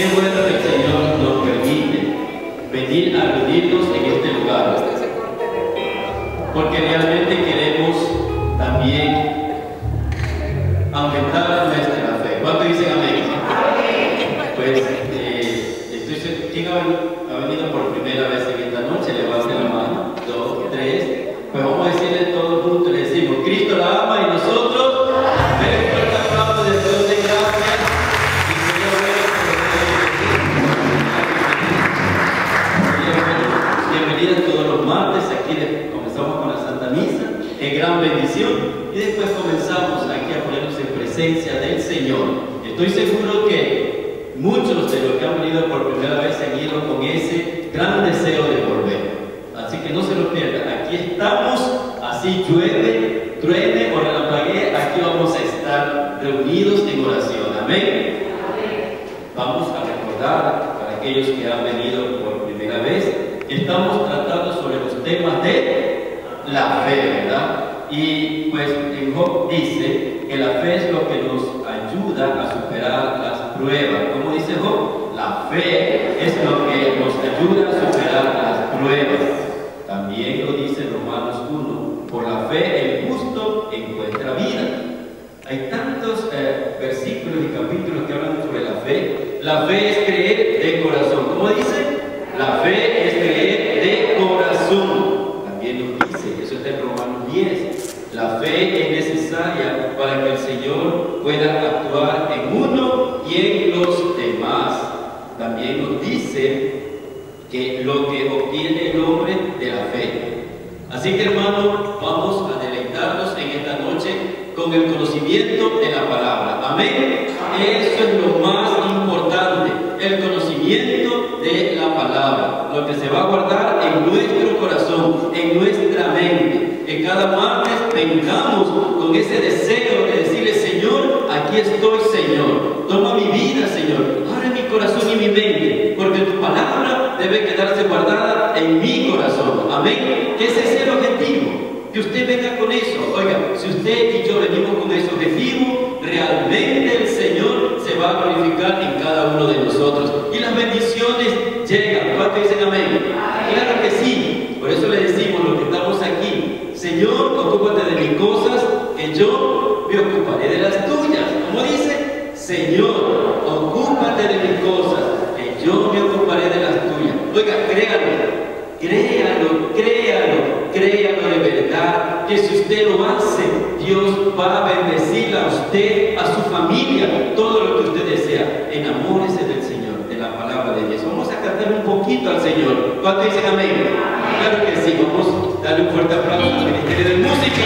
Qué bueno que el Señor nos permite venir a reunirnos en este lugar, porque realmente queremos también aumentar nuestra fe. ¿Cuánto dicen amén? Pues, ¿quién ha venido por primera vez en esta noche? Levante la mano. 2, 3. Pues vamos a decirle todos juntos, le decimos: Cristo la ama y nosotros. Ven, fuerte aplauso de Dios de gracias. Bienvenidos todos los martes. Aquí comenzamos con la Santa Misa, en gran bendición, y después comenzamos aquí a ponernos en presencia del Señor. Estoy seguro que muchos de los que han venido por primera vez han ido con ese gran deseo de volver. Así que no se lo pierdan. Aquí estamos, así llueve, truene o relampaguee, aquí vamos a estar reunidos en oración. Amén. Vamos a recordar para aquellos que han venido por primera vez que estamos tratando sobre los temas de la fe, ¿verdad? Y pues en Job dice que la fe es lo que nos ayuda a superar las pruebas. ¿Cómo dice Job? La fe es lo que nos ayuda a superar las pruebas. También lo dice Romanos 1. Por la fe el justo encuentra vida. Hay tantos versículos y capítulos que hablan sobre la fe. La fe es creer de corazón. ¿Cómo dice? La fe es creer de corazón. También nos dice, eso está en Romanos 10. La fe es necesaria para que el Señor pueda actuar en uno y en los demás. También nos dice que lo que obtiene el hombre de la fe. Así que, hermanos, vamos a deleitarnos en esta noche con el conocimiento de la palabra. Amén. Eso es lo más importante, el conocimiento de la palabra, lo que se va a guardar en nuestro corazón, en nuestra mente. Que cada martes vengamos con ese deseo de decirle: Señor, aquí estoy, Señor, toma mi vida, Señor, abre mi corazón y mi mente, porque tu palabra debe quedarse guardada en mi corazón. Amén. Que ese sea el objetivo, que usted venga con eso. Oiga, si usted y yo venimos con ese objetivo, realmente el Señor se va a glorificar en cada uno de nosotros y las bendiciones llegan. ¿Cuántos dicen amén? Claro que sí. Por eso le decimos los que estamos aquí: Señor, ocúpate de mis cosas, que yo me ocuparé de las tuyas. ¿Cómo dice? Señor, ocúpate de mis cosas, que yo me ocuparé de las tuyas. Oiga, créalo de verdad, que si usted lo hace, Dios va a bendecirla a usted, a su familia, todo lo que usted desea. Enamórese del Señor, de la palabra de Dios. Vamos a cantar un poquito al Señor. ¿Cuántos dicen amén? Claro que sí. Vamos a darle un fuerte aplauso al Ministerio de Música.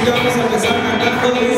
Vamos a empezar cantando.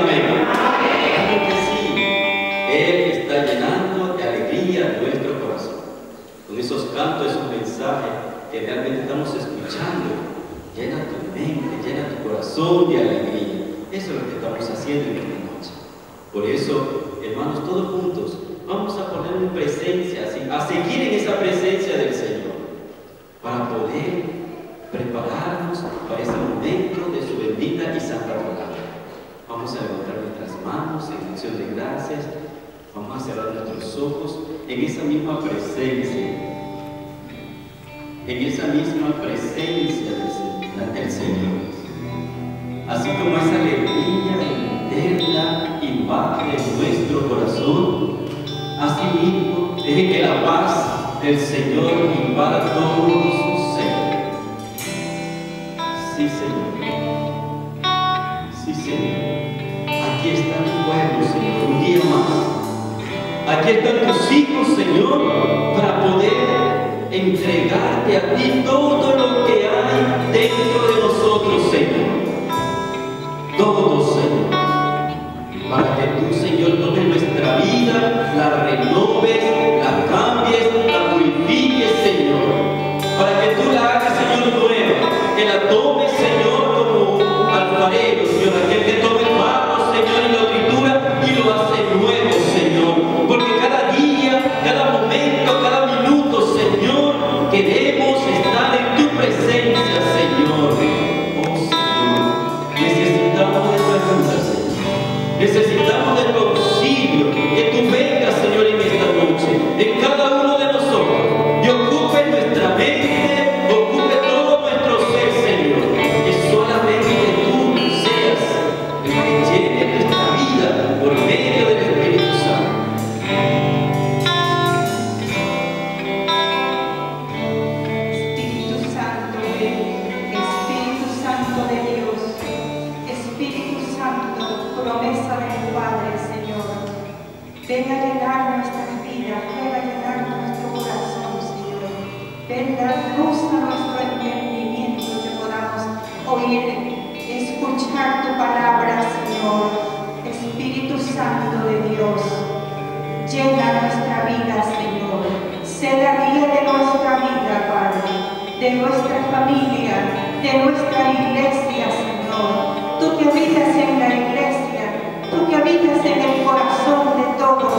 amén. Claro que sí. Él está llenando de alegría nuestro corazón. Con esos cantos, esos mensajes que realmente estamos escuchando, llena tu mente, llena tu corazón de alegría. Eso es lo que estamos haciendo en esta noche. Por eso, hermanos, todos juntos, vamos a poner en presencia, a seguir en esa presencia del Señor, para poder prepararnos para ese momento de su bendita y santa palabra. Vamos a levantar nuestras manos en acción de gracias. Vamos a cerrar nuestros ojos en esa misma presencia. En esa misma presencia del Señor. Así como esa alegría interna invade nuestro corazón, así mismo deje que la paz del Señor invada todo su ser. Sí, Señor. Sí, Señor. Aquí está tu pueblo, Señor, un día más. Aquí están tus hijos, Señor, para poder entregarte a ti todo lo que hay dentro de nosotros, Señor. Todo, Señor. Para que tú, Señor, tomes nuestra vida, la renoves, la cambies, la purifiques, Señor. Para que tú la hagas, Señor, nueva. Que la tomes, Señor, como alfarero, Señor. Aquel que tome el barro, Señor, y lo tritura y lo hace nuevo, Señor. Porque cada día, cada momento, cada minuto, Señor, queremos estar en tu presencia, Señor. Oh, Señor, necesitamos de tu ayuda, Señor. Necesitamos de tu auxilio. Que tú vengas, Señor, en esta noche, en cada uno de nosotros, y ocupe nuestra mente, ocupe todo nuestro ser, Señor. Que solamente tú seas el que llene nuestra vida por medio del Espíritu Santo. Espíritu Santo, ven. Espíritu Santo de Dios. Espíritu Santo, promesa de tu Padre, Señor. Ven a llenar nuestras vidas, ven a llenar nuestro corazón, Señor. Ven a luz a nuestro entendimiento, que podamos oír, escuchar tu palabra, Señor. Espíritu Santo de Dios, llena nuestra vida, Señor. Sé la guía de nuestra vida, Padre, de nuestra familia, de nuestra iglesia, Señor. Tú que habitas en la iglesia, tú que habitas en el corazón de todos,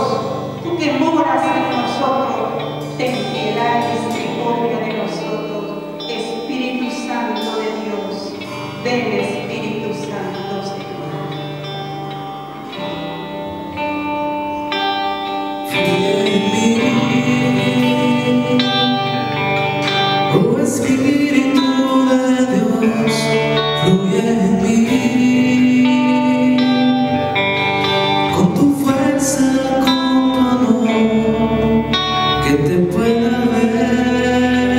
tú que moras en nosotros, ten piedad y misericordia de nosotros. Espíritu Santo de Dios, ven, Espíritu Santo, Señor. Oh Espíritu de Dios, fluye en mí, con tu fuerza, con tu amor, que te pueda ver,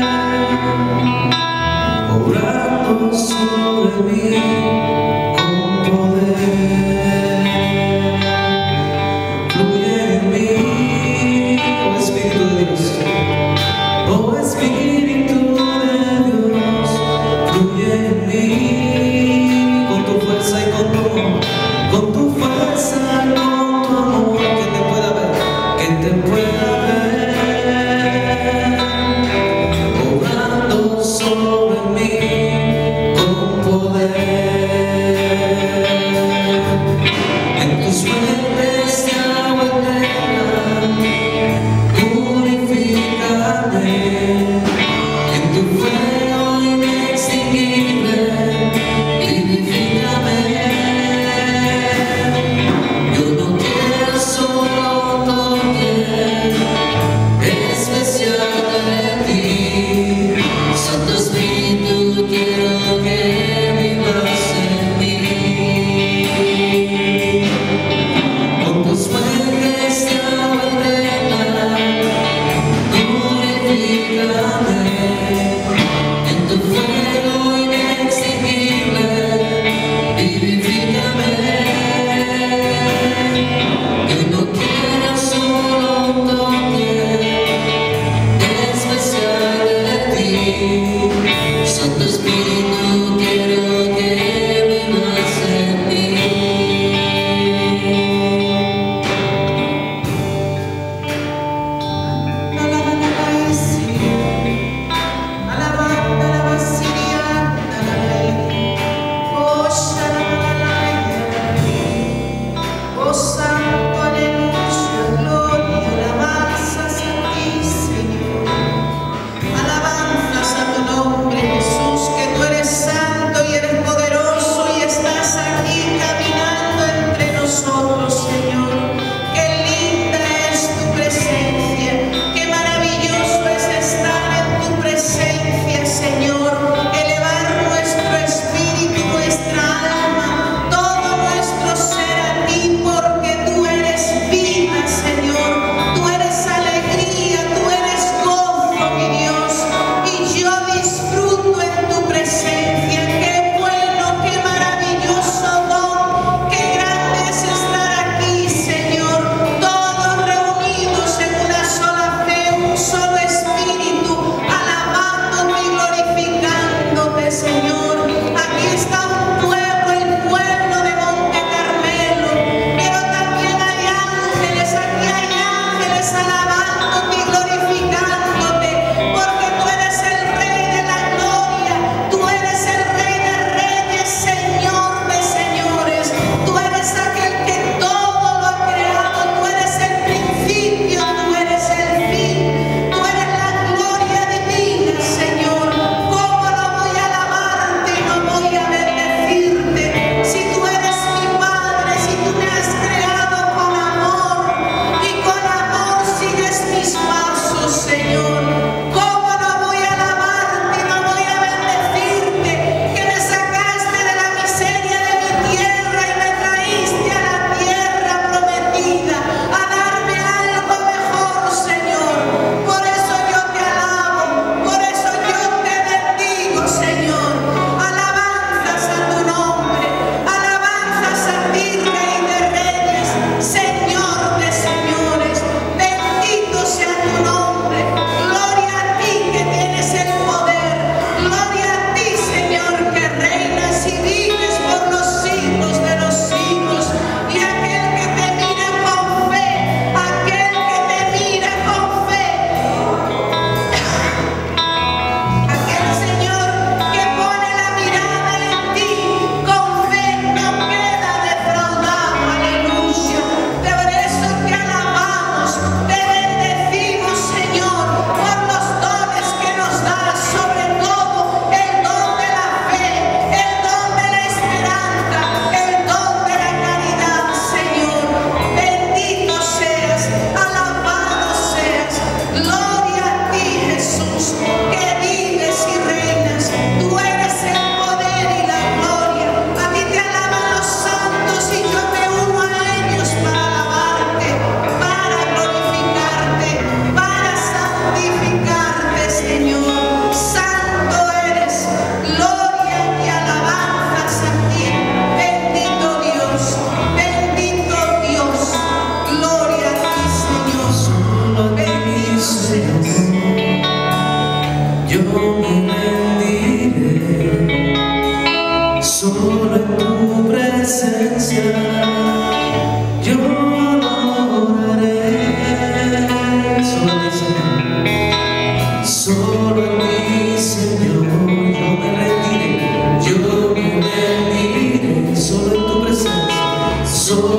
obrando sobre mí con poder. Fluye en mí, oh Espíritu de Dios. Oh Espíritu de Dios.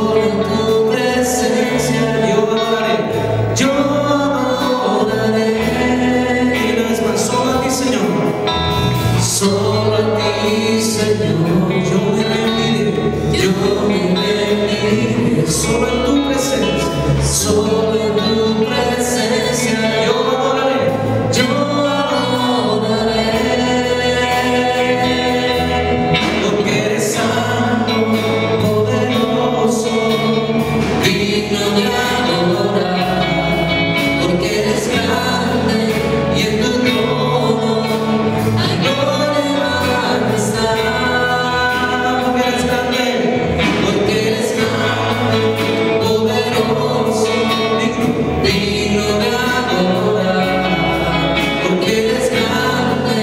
solo en tu presencia yo adoraré, yo adoraré. Y una vez más, solo a ti, Señor, solo a ti, Señor, yo me rendiré, solo en tu presencia, solo en tu presencia yo adoraré, yo adoraré. Porque eres santo, poderoso, digno de adorar, porque eres grande y en tu trono hay gloria y majestad. Porque eres grande, poderoso, digno de adorar, porque eres grande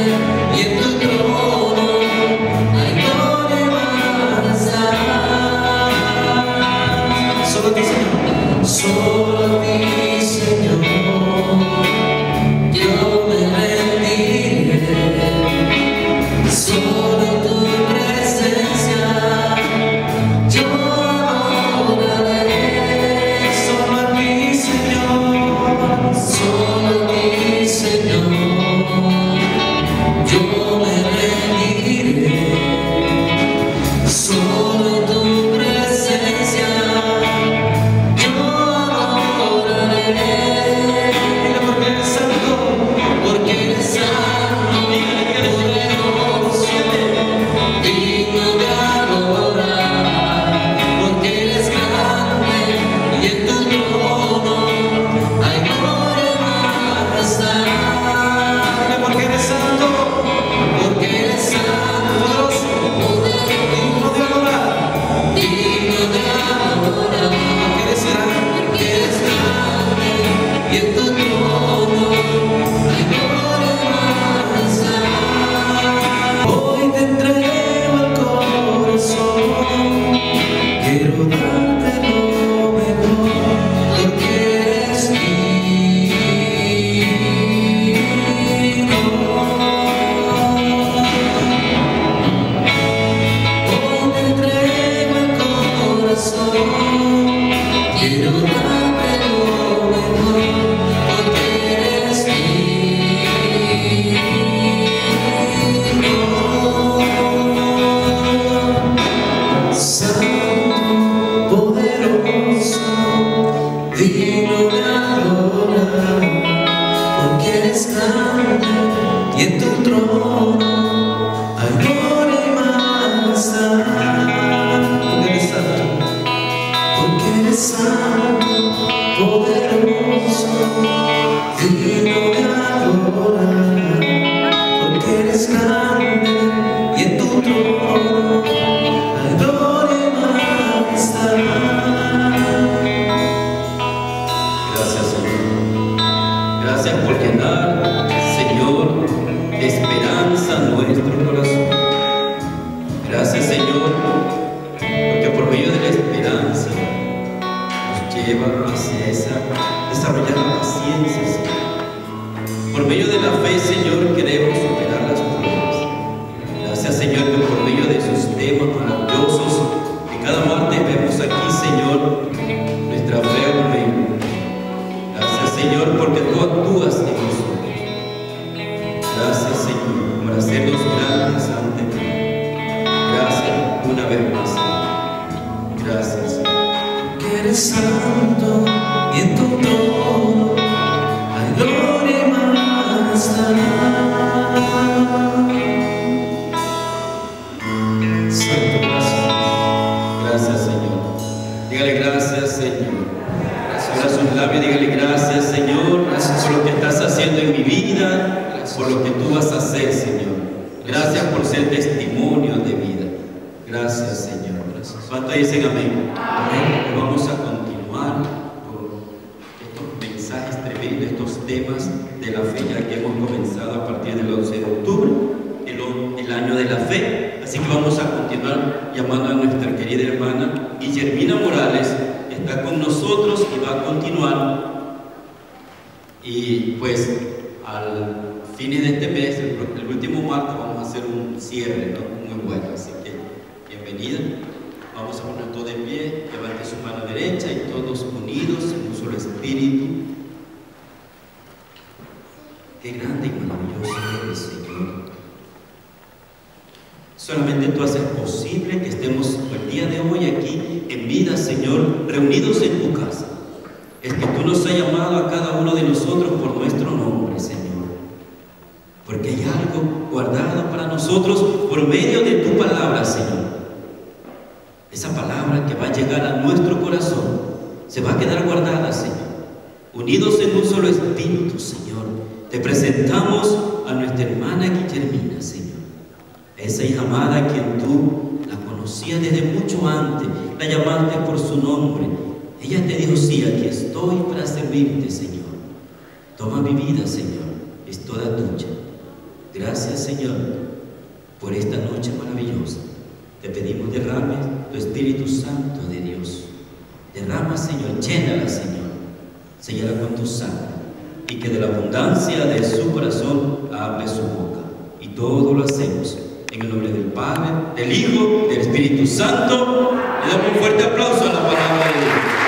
y en tu trono hay gloria y majestad. Solo a ti, Señor, solo a ti, Señor, yo me rendiré, solo en tu presencia yo adoraré, solo a ti, Señor, solo a ti, Señor, yo me rendiré, solo en tu presencia yo adoraré. Mira, porque eres santo, poderoso, digno de adorar, porque eres grande y en tu trono hay gloria y majestad. Porque eres santo, poderoso, digno de adorar, porque eres grande y en tu trono hay gloria y majestad. Hoy te entrego el corazón, quiero darte lo mejor, porque eres digno. Hoy te entrego el corazón, quiero darte lo mejor, porque eres digno. Santo, poderoso, digno de adorar, porque eres grande y en tu trono hay gloria y majestad. Porque eres santo, poderoso, digno de adorar, porque eres grande y en tu trono hay gloria y majestad. Gracias, Señor. Gracias por llenar, Señor, de esperanza nuestro corazón. Gracias, Señor, porque por medio de la esperanza nos lleva hacia desarrollar la paciencia, Señor. Por medio de la fe, Señor, queremos superar las pruebas. Gracias, Señor, que por medio de esos temas maravillosos que cada martes vemos aquí, Señor, nuestra fe aumenta. Gracias, Señor, porque tú actúas en nosotros. Gracias, Señor, por hacernos grandes ante ti. Gracias una vez más, Señor. Gracias, Señor. Que eres santo y en tu trono hay gloria y majestad. Santo, gracias. Gracias, Señor. Dígale gracias, Señor. Abra sus labios, dígale gracias, Señor, por lo que estás haciendo en mi vida, por lo que tú vas a hacer, Señor. Gracias por ser testimonio de vida. Gracias, Señor. ¿Cuántos dicen amén? Amén. Vamos a continuar con estos mensajes tremendos, estos temas de la fe, ya que hemos comenzado a partir del 11 de octubre, el año de la fe. Así que vamos a continuar llamando a nuestra querida hermana Guillermina Morales. Está con nosotros y va a continuar. Y pues al fin de este mes, el último martes, vamos a hacer un cierre, ¿no? Muy bueno, así que bienvenida. Vamos a poner todo de pie, levante su mano derecha y todos unidos en un solo espíritu. Qué grande y maravilloso eres, Señor. Solamente tú haces posible que estemos el día de hoy aquí en vida, Señor, reunidos en tu casa. Es que tú nos has llamado a cada uno de nosotros por nuestro nombre, Señor. Porque hay algo guardado para nosotros por medio de tu palabra, Señor. Esa palabra que va a llegar a nuestro corazón se va a quedar guardada, Señor. Unidos en un solo espíritu, Señor. Te presentamos a nuestra hermana Guillermina, Señor. Esa hija amada a quien tú la conocías desde mucho antes, la llamaste por su nombre. Ella te dijo, sí, aquí estoy para servirte, Señor. Toma mi vida, Señor, es toda tuya. Gracias, Señor, por esta noche maravillosa. Te pedimos derrame tu Espíritu Santo de Dios. Derrama, Señor, llénala, Señor. Séllala con tu sangre y que de la abundancia de su corazón hable su boca. Y todo lo hacemos en el nombre del Padre, del Hijo, del Espíritu Santo. Le damos un fuerte aplauso a la palabra de Dios.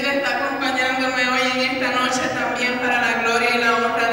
Está acompañándome hoy en esta noche también para la gloria y la honra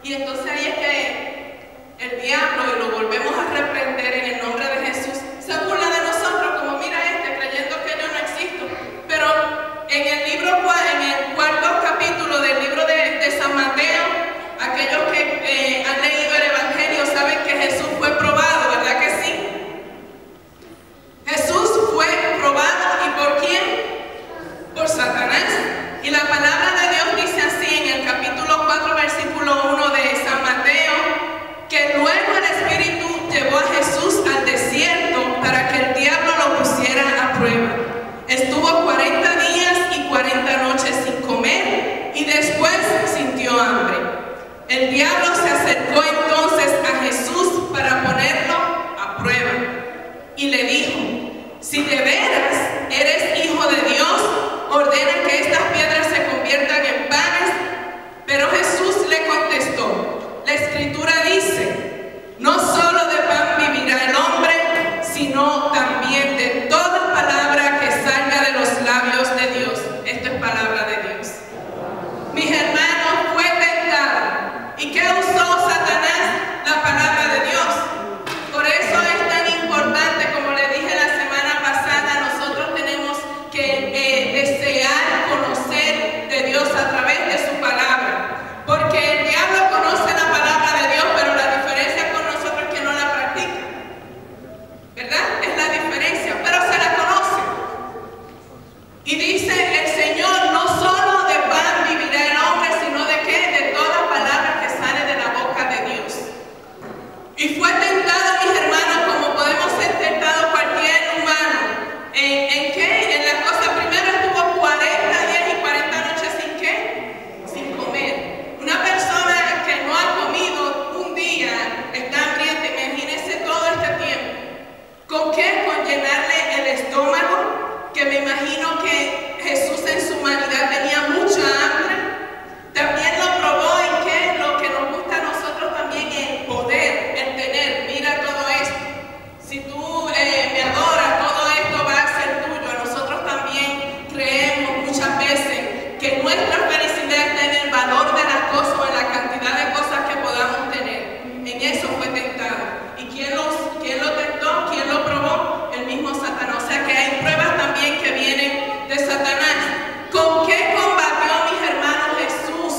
Y entonces ahí es que el diablo, y lo volvemos a reprender en el nombre de Jesús, se burla de nosotros como mira creyendo que yo no existo. Pero en el cuarto capítulo del libro de San Mateo, aquellos que han leído el Evangelio saben que Jesús fue probado, ¿verdad que sí? Jesús fue probado, ¿y por quién? Por Satanás. Y la palabra de Dios dice así en el capítulo 4, versículo 1 de San Mateo, que luego el Espíritu llevó a Jesús al desierto para que el diablo lo pusiera a prueba. Estuvo 40 días y 40 noches sin comer y después sintió hambre. El diablo se acercó entonces a Jesús para ponerlo a prueba y le dijo: si de veras eres hijo de Dios, ordena que estas piedras se conviertan en panes. Pero Jesús le contestó: la Escritura dice, no solo de pan vivirá el hombre, sino también de toda palabra que salga de los labios de Dios. Esto es palabra de Dios. Mis hermanos, fue tentado. ¿Y qué usó Satanás? La palabra de Dios. Por eso es tan importante, como le dije la semana pasada, nosotros tenemos que desear conocer de Dios a través de su palabra. Porque el diablo conoce la palabra de Dios, pero la diferencia con nosotros es que no la practica. ¿Verdad? Es la diferencia, pero se la conoce. Y dice el Señor, no solo de pan vivirá el hombre, sino de qué, de toda palabra que sale de la boca de Dios. Y fue tentado, mis hermanos, como podemos ser tentados cualquier humano. ¿En qué? En la cosa, primero estuvo 40 días y 40 noches sin qué, sin comer. Una persona que no ha comido un día está hambrienta, imagínense todo este tiempo. ¿Con qué? Con llenarle el estómago, que me imagino que Jesús en su humanidad tenía mucha hambre. También lo probó en qué, lo que nos gusta a nosotros también, el poder, el tener. Mira todo esto. Si tú me adoras, todo esto va a ser tuyo. A nosotros también creemos muchas veces que nuestra felicidad está en el valor de las cosas o en la cantidad de cosas que podamos tener. En eso fue tentado. ¿Y quién lo tentó? ¿Quién lo probó? El mismo Satanás. O sea que hay pruebas también que vienen de Satanás. ¿Con qué combatió, mis hermanos, Jesús?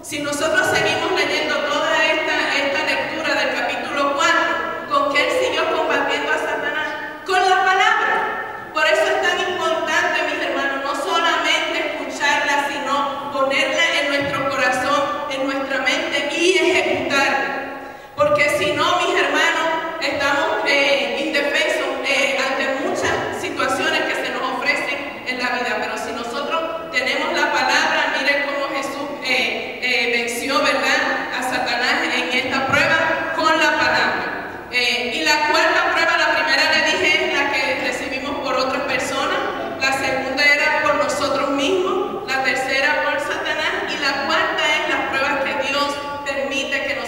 Si nosotros seguimos leyendo toda esta lectura del capítulo 4, ¿con qué él siguió combatiendo a Satanás? Con la palabra. Por eso es tan importante, mis hermanos, no solamente escucharla, sino ponerla en nuestro corazón, en nuestra mente y ejecutarla. Porque si no, mis hermanos, estamos indefensos ante muchas situaciones que se nos ofrecen en la vida. Pero si nosotros tenemos la palabra, miren cómo Jesús venció, ¿verdad?, a Satanás en esta prueba con la palabra. Y la cuarta prueba, la primera le dije, es la que recibimos por otras personas. La segunda era por nosotros mismos. La tercera por Satanás. Y la cuarta es las pruebas que Dios permite que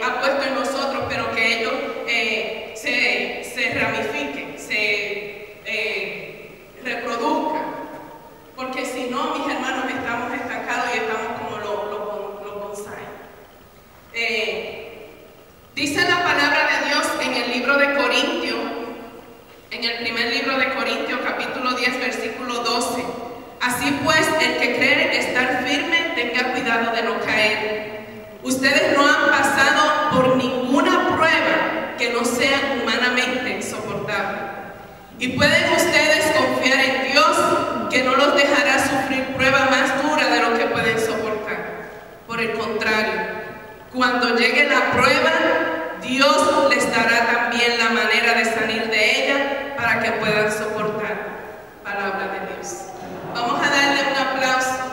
ha puesto en nosotros, pero que ellos se ramifiquen, se reproduzcan. Porque si no, mis hermanos, estamos estancados y estamos como los bonsai. Dice la palabra de Dios en el libro de Corintios, en el primer libro de Corintios, capítulo 10, versículo 12. Así pues, el que cree estar firme, tenga cuidado de no caer. Ustedes no han pasado por ninguna prueba que no sea humanamente soportable. Y pueden ustedes confiar en Dios, que no los dejará sufrir prueba más dura de lo que pueden soportar. Por el contrario, cuando llegue la prueba, Dios les dará también la manera de salir de ella para que puedan soportar. Palabra de Dios. Vamos a darle un aplauso.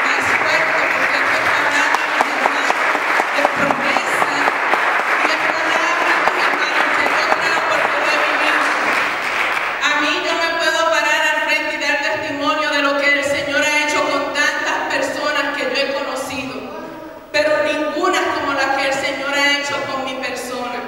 Más fuerte, porque esto está hablando, mis hermanos, de promesa y de palabra, mis hermanos, que yo creo por poder vivir. A mí yo me puedo parar al frente y dar testimonio de lo que el Señor ha hecho con tantas personas que yo he conocido, pero ninguna como la que el Señor ha hecho con mi persona.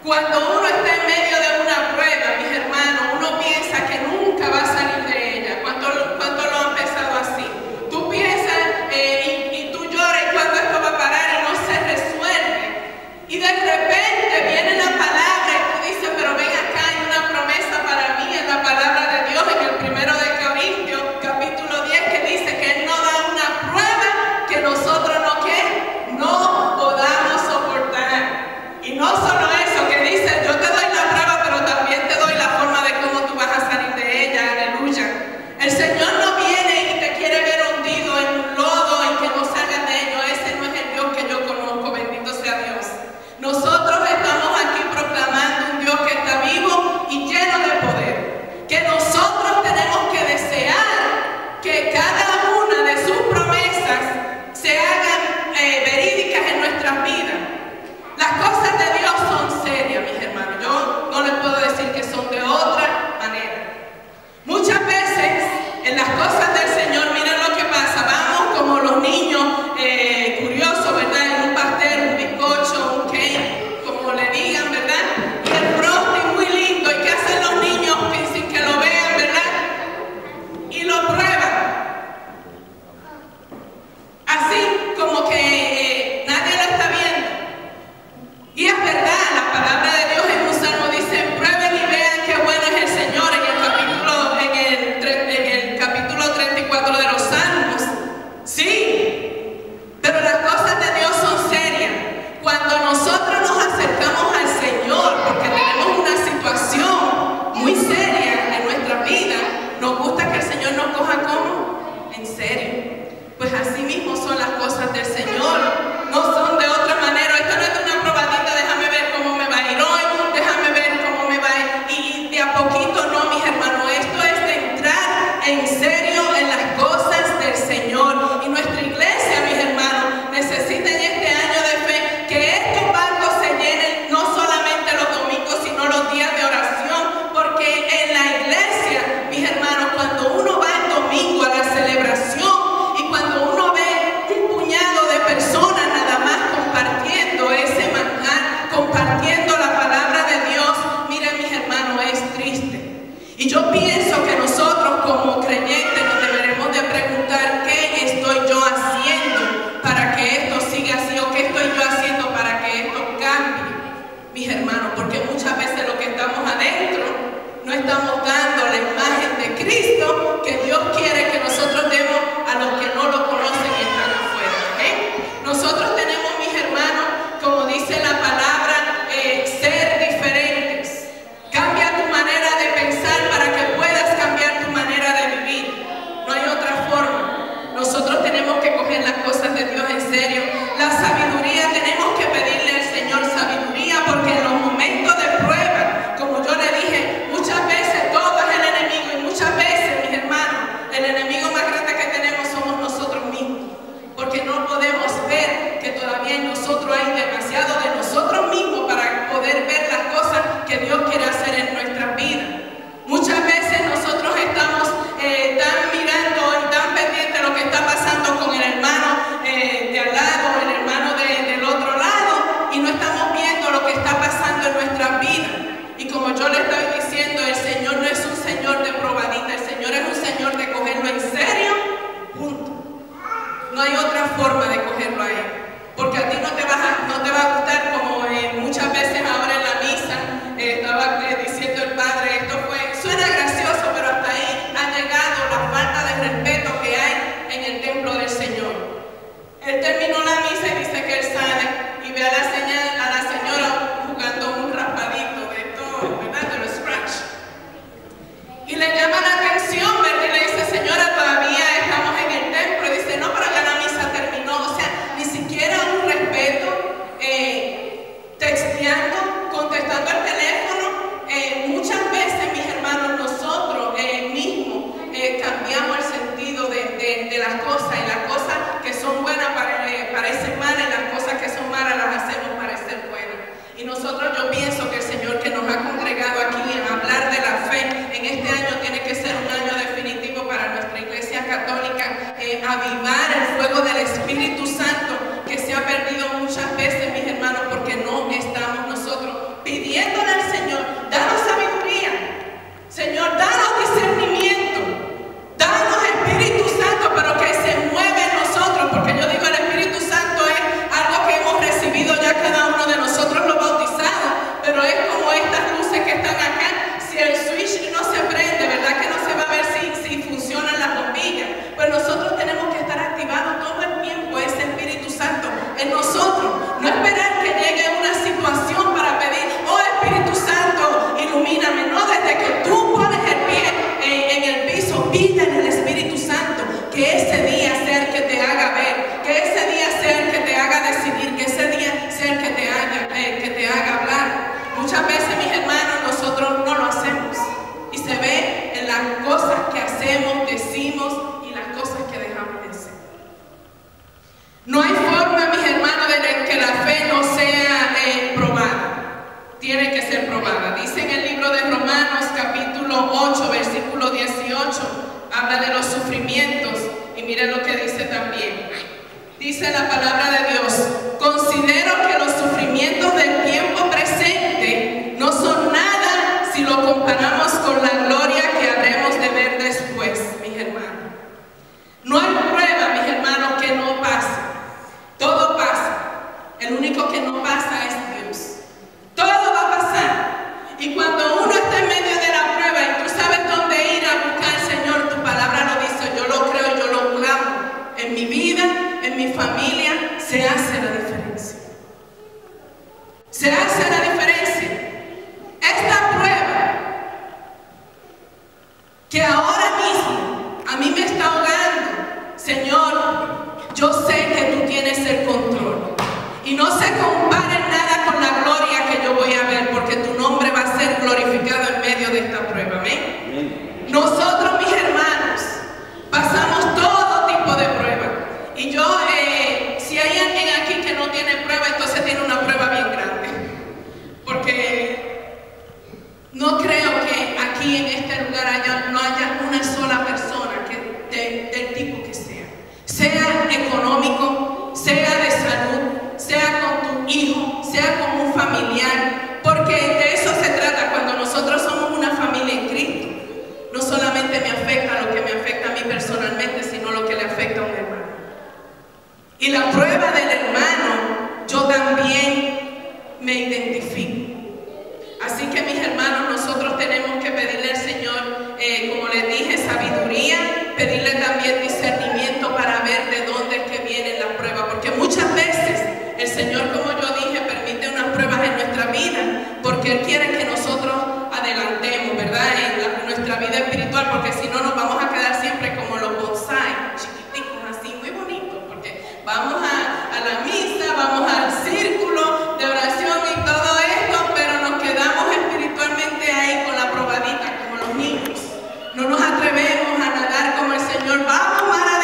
Cuando uno está en medio de una prueba, mis hermanos, uno piensa que nunca va a salir de ella. ¿Cuánto lo han pensado así? Tú piensas y tú lloras cuando esto va a parar y no se resuelve. Y de repente viene la palabra y tú dices, pero ven acá, hay una promesa para mí en la palabra de Dios, en el primero de Corintios, capítulo 10, que dice que Él no da una prueba que nosotros no podamos soportar. Y no solo eso, que dice, yo te doy la prueba, pero también te doy la forma de cómo tú vas a salir de ella. Aleluya. El Señor no viene y te quiere ver hundido en un lodo y que no salgas de ello. Ese no es el Dios que yo conozco, bendito sea Dios. Nosotros estamos aquí proclamando un Dios que está vivo y lleno de poder. Que nosotros tenemos que desear que cada una de sus promesas se hagan verídicas en nuestras vidas. Las cosas de Dios son serias, mis hermanos. Yo no les puedo decir que son de otra manera. Muchas veces en las cosas del Señor, miren lo que pasa. Vamos como los niños curiosos, ¿verdad? En un pastel, un bizcocho, un cake, como le digan, ¿verdad? Y el frosting muy lindo. ¿Y qué hacen los niños sin que lo vean, verdad? Y lo prueban. Así como que nadie lo está viendo. Y es verdad, la palabra de Dios en un salmo dice, prueben y vean qué bueno es el Señor, en el capítulo 34 de los Salmos. Sí, pero las cosas de Dios son serias. Cuando nosotros nos acercamos al Señor, porque tenemos una situación muy seria en nuestra vida, nos gusta que el Señor nos coja como en serio. Pues así mismo son las cosas del Señor, no son de otra manera. Esto no es de una probadita, déjame ver cómo me va a ir hoy, déjame ver cómo me va a ir, y de a poquito no, mis hermanos. Esto es de entrar en serio en las cosas del Señor. Y nuestra iglesia, mis hermanos, necesita en este año de fe que estos bancos se llenen, no solamente los domingos, sino los días de oración, porque en la iglesia, mis hermanos, cuando uno va el domingo a la celebración, cuando uno ve un puñado de personas de las cosas, y las cosas que son buenas parecen malas, y las cosas que son malas las hacemos parecer buenas. Y nosotros, yo pienso que el Señor que nos ha congregado aquí a hablar de la fe en este año tiene que ser un año definitivo para nuestra Iglesia Católica, avivar el fuego del Espíritu Santo que se ha perdido muchas veces, mis hermanos, porque no estamos nosotros pidiéndole al Señor, danos sabiduría, Señor, danos discernimiento, danos Espíritu Santo, pero que se mueva en nosotros, porque yo digo, el Espíritu Santo es algo que hemos recibido ya cada uno de nosotros los bautizados, pero es como estas luces que están acá. Si el switch no se prende, ¿verdad que no se va a ver si funcionan las bombillas? Pues nosotros tenemos que estar activados todo el tiempo ese Espíritu Santo en nosotros, no esperar que llegue una situación para pedir, oh Espíritu Santo, ilumíname. No, desde que tú pones el pie en el piso, pídele al Espíritu Santo que ese día sea el que te haga ver, que ese día sea el que te haga decidir, que ese día sea el que te haga hablar. Muchas veces, mis hermanos, nosotros no lo hacemos, y se ve en las cosas que hacemos, decimos, y las cosas que dejamos de hacer. No hay forma, mis hermanos, de que la fe no sea probada. Tiene que ser probada. Dice en el libro de Romanos, capítulo 8, versículo 18, habla de los sufrimientos, y miren lo que dice también. Dice la palabra de Dios: considero que los sufrimientos del tiempo presente no son nada si lo comparamos con la gloria que habremos de ver después, mis hermanos. No hay prueba, mis hermanos, que no pase. Todo pasa. El único que no pasa es Dios. Todo va a pasar. Y cuando uno está en medio de la prueba y tú sabes dónde ir a buscar, Señor, tu palabra lo dice, yo lo creo, yo lo clamo. En mi vida, en mi familia, se hace la diferencia. Se hace la diferencia. Esta prueba que ahora mismo a mí me está ahogando, Señor, yo sé que tú tienes el control. Y no se compare nada con la gloria que yo voy a ver, porque tu nombre va a ser glorificado en medio de esta prueba. Amén. Nosotros, mis hermanos, pasamos todo tipo de pruebas. Y yo, si hay alguien aquí que no tiene prueba, entonces tiene una prueba bien grande. Porque no creo que aquí en este lugar no haya una sola persona del tipo que sea económico, sea de salud, sea con tu hijo, sea con un familiar, porque de eso se trata cuando nosotros somos una familia en Cristo. No solamente me afecta lo que me afecta a mí personalmente, sino lo que le afecta a un hermano. Y la prueba del hermano, yo también me identifico. Así que, mis hermanos, nosotros tenemos que pedirle al Señor, como les dije, sabiduría, pedirle también discernimiento para ver de dónde es que vienen las pruebas, porque muchas veces el Señor, como yo dije, permite unas pruebas en nuestra vida, porque Él quiere que nosotros adelantemos, ¿verdad?, en nuestra vida espiritual, porque si no nos vamos a quedar siempre como los bonsai, chiquiticos, así, muy bonitos, porque vamos a la misa, vamos al círculo de oración y todo esto, pero nos quedamos espiritualmente ahí con la probadita, como los niños. No nos atrevemos a nadar como el Señor. Vamos para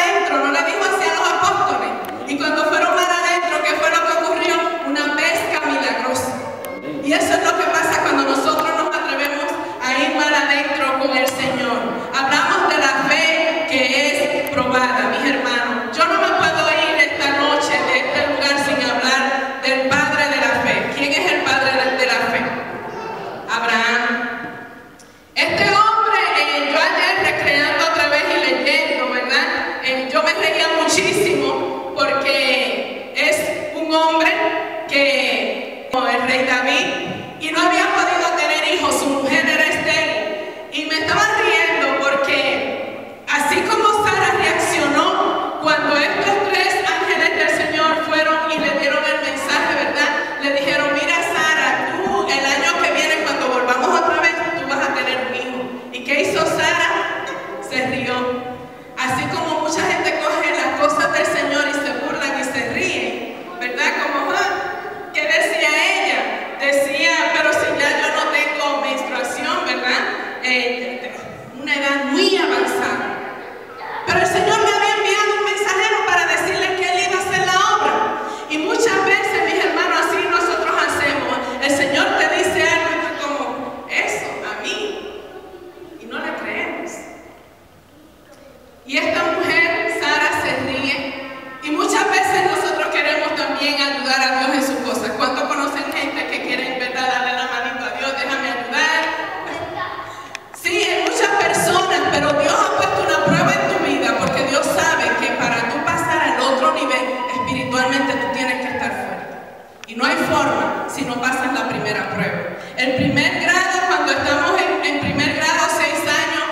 Y esta mujer, Sara, se ríe. Y muchas veces nosotros queremos también ayudar a Dios en sus cosas. ¿Cuántos conocen gente que quiere, ¿verdad?, darle la manito a Dios? Déjame ayudar. Sí, hay muchas personas, pero Dios ha puesto una prueba en tu vida, porque Dios sabe que para tú pasar al otro nivel espiritualmente tú tienes que estar fuerte. Y no hay forma si no pasas la primera prueba. El primer grado, cuando estamos en primer grado, 6 años,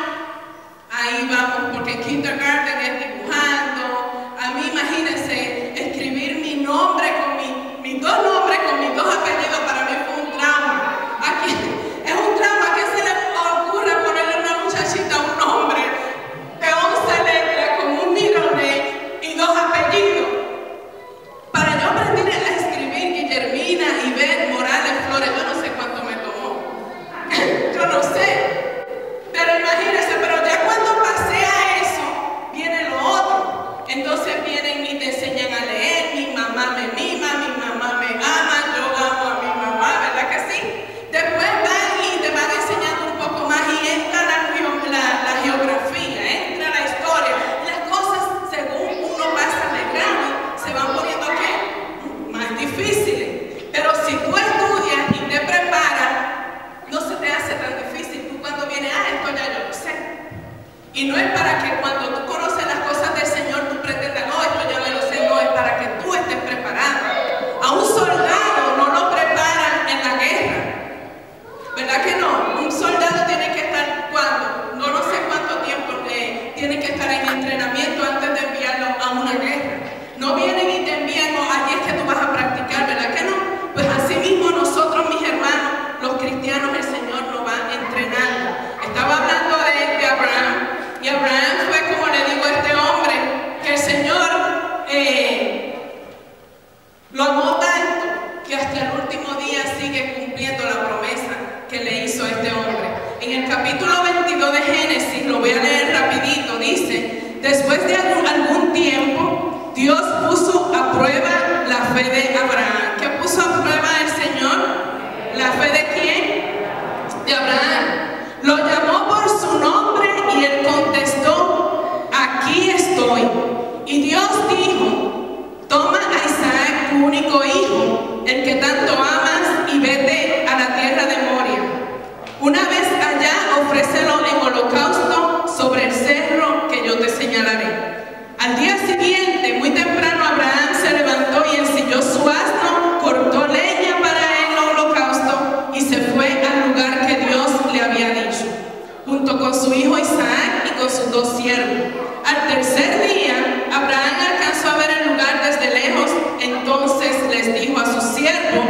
ahí vamos, porque en kindergarten es dibujando. A mí, imagínense, escribir mi nombre con mis dos nombres, con mis dos apellidos, para mí fue un trauma. Aquí es un trauma. ¿A quién se le ocurre ponerle a una muchachita un nombre de 11 letras con un middle name y 2 apellidos? Para yo aprender a escribir Guillermina, Ivette, Morales, Flores, yo no sé cuánto me tomó. Yo no sé. Pero imagínense, pero ya cuando pasé a eso, viene lo otro. Entonces vienen y te enseñan a leer. Mi mamá me mima, mi mamá me ama, yo amo a mi mamá, ¿verdad que sí? Después van y te van enseñando un poco más y entra la geografía, entra la historia. Las cosas, según uno pasa de grado, se van poniendo ¿qué? Más difíciles. Pero si tú estudias y te preparas, no se te hace tan difícil. Tú cuando vienes, esto ya yo lo sé. Y no es para que cuando tú conoces las cosas del Señor, tú pretendas, no, esto ya me lo sé, no, es para que tú estés preparado. A un soldado no lo preparan en la guerra, ¿verdad que no? Un soldado tiene que estar, ¿cuándo? No sé cuánto tiempo tiene que estar en entrenamiento antes de enviarlo a una guerra. No vienen y te envían, no, allí es que tú vas a practicar, ¿verdad que no? Pues así mismo nosotros, mis hermanos, los cristianos, el Señor nos va entrenando. Estaba hablando de Abraham, y Abraham fue, como le digo a este hombre, que el Señor lo amó tanto que hasta el último día sigue cumpliendo la promesa que le hizo a este hombre. En el capítulo 22 de Génesis, lo voy a leer rapidito, dice: después de algún tiempo, Dios puso a prueba la fe de Abraham. ¿Qué puso a prueba el Señor? ¿La fe de quién? De Abraham. Lo llamó por su nombre y él contestó: aquí estoy. Y Dios dijo: toma a Isaac, tu único hijo, el que tanto amas, y vete a la tierra de Moria. Una vez allá, ofrécelo en holocausto sobre el cerro que yo te señalaré. Al día siguiente, muy temprano, Abraham se levantó y ensilló su asno, cortó leña para el holocausto y se fue al lugar que Dios le había dicho, junto con su hijo Isaac y con sus 2 siervos. Al tercer día, Abraham alcanzó a ver el lugar desde lejos. Entonces les dijo a sus siervos: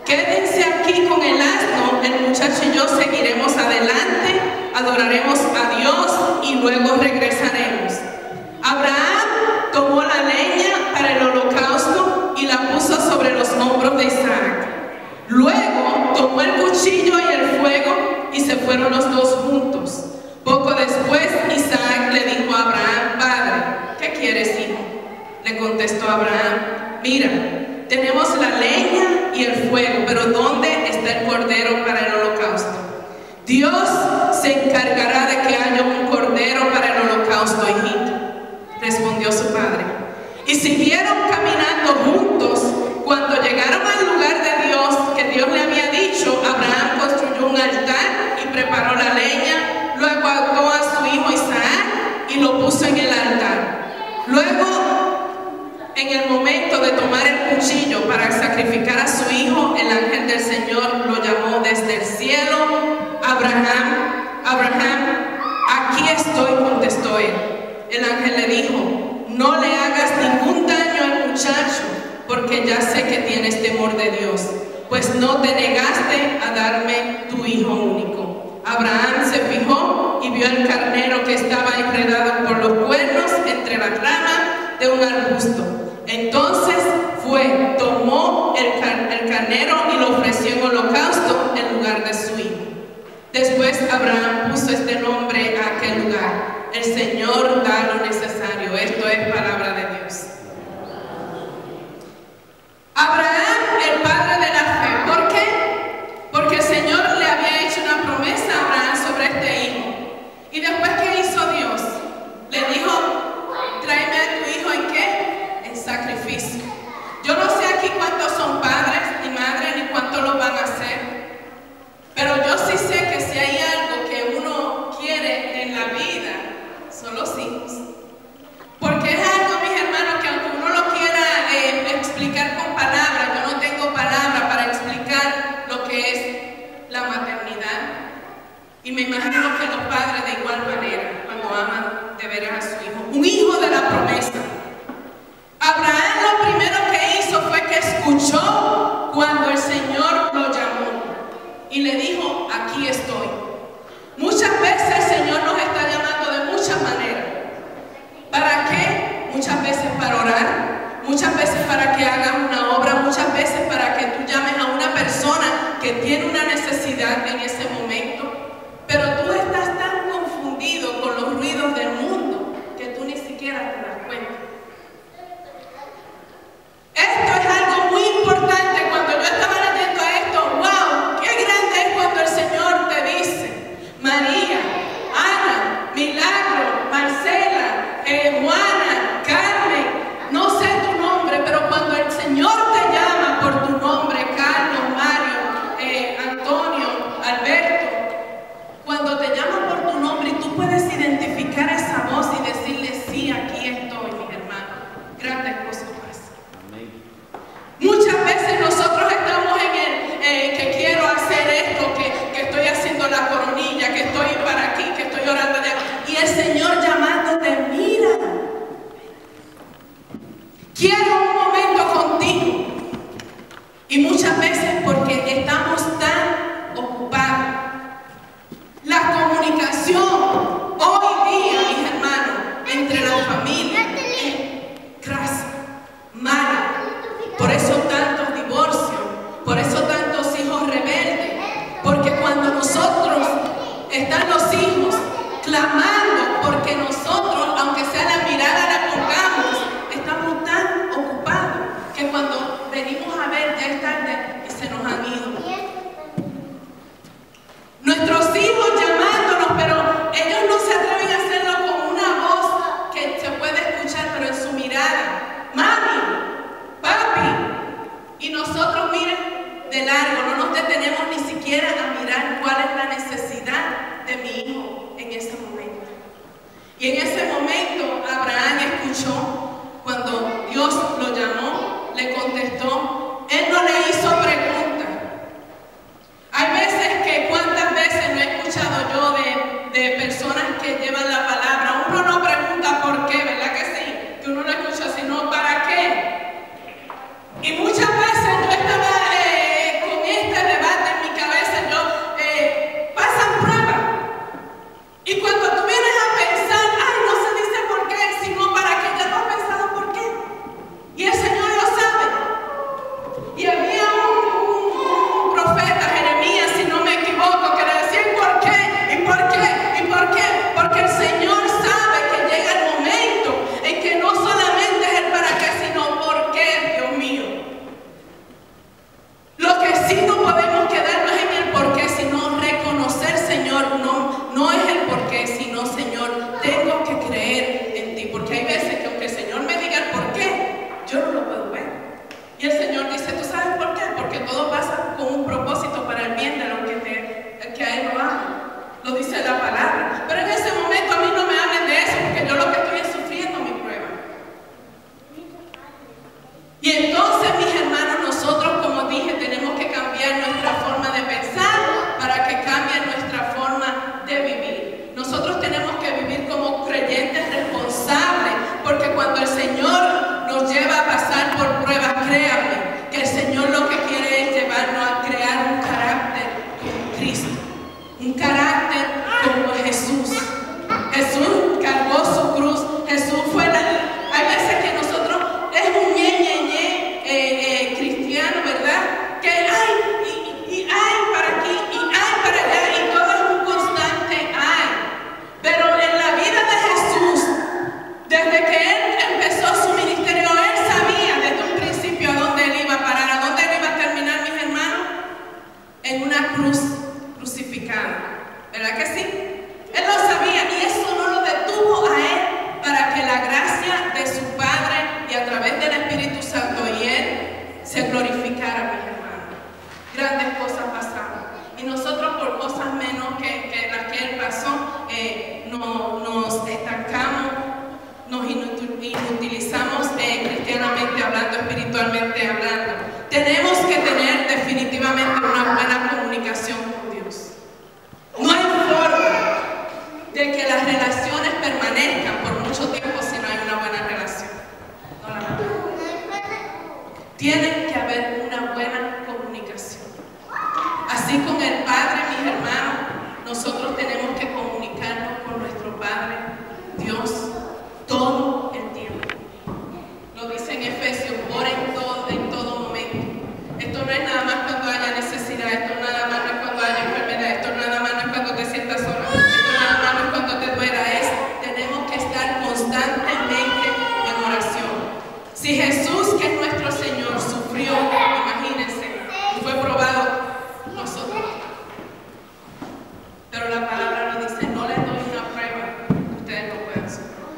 quédense aquí con el asno, el muchacho y yo seguiremos adelante, adoraremos a Dios y luego regresaremos. Abraham tomó la leña para el holocausto y la puso sobre los hombros de Isaac. Luego tomó el cuchillo y el fuego y se fueron los dos juntos. Poco después, Isaac le dijo a Abraham: padre, ¿qué quieres, hijo? Le contestó Abraham: mira, tenemos la leña y el fuego, pero ¿dónde está el cordero para el holocausto? Dios se encargará de que haya un cordero para el holocausto, hijito, respondió su padre. Y siguieron caminando juntos. Cuando llegaron al lugar de Dios, que Dios le había dicho, Abraham construyó un altar y preparó la leña. Luego ató a su hijo Isaac y lo puso en el altar. Luego, en el momento de tomar el cuchillo para sacrificar a su hijo, el ángel del Señor lo llamó desde el cielo: Abraham, Abraham. Aquí estoy, contestó él. El ángel le dijo: no le hagas ningún daño al muchacho, porque ya sé que tienes temor de Dios, pues no te negaste a darme tu hijo único. Abraham se fijó y vio el carnero que estaba enredado por los cuernos entre las ramas de un arbusto. Entonces fue, tomó el carnero y lo ofreció en holocausto en lugar de su hijo. Después Abraham puso este nombre a aquel lugar: el Señor da lo necesario. Esto es palabra de Dios. Abraham, el padre de la fe. ¿Por qué? Porque el Señor le había hecho una promesa a Abraham sobre este hijo. Y después, ¿qué hizo Dios? Le dijo los hijos. Porque es algo, mis hermanos, que aunque uno lo quiera explicar con palabras, yo no tengo palabras para explicar lo que es la maternidad. Y me imagino que los padres de igual manera, cuando aman de veras a su hijo. Un hijo de la promesa. Abraham lo primero que hizo fue que escuchó cuando el Señor lo llamó y le dijo, aquí estoy. Muchas veces el Señor nos está llamando de muchas maneras. ¿Para qué? Muchas veces para orar, muchas veces para que hagas una obra, muchas veces para que tú llames a una persona que tiene una necesidad en ese momento. Pero tú estás tan confundido con los ruidos del mundo que tú ni siquiera te das cuenta. Si Jesús, que es nuestro Señor, sufrió, imagínense, y fue probado, nosotros. Pero la palabra nos dice, no les doy una prueba que ustedes no puedan superar.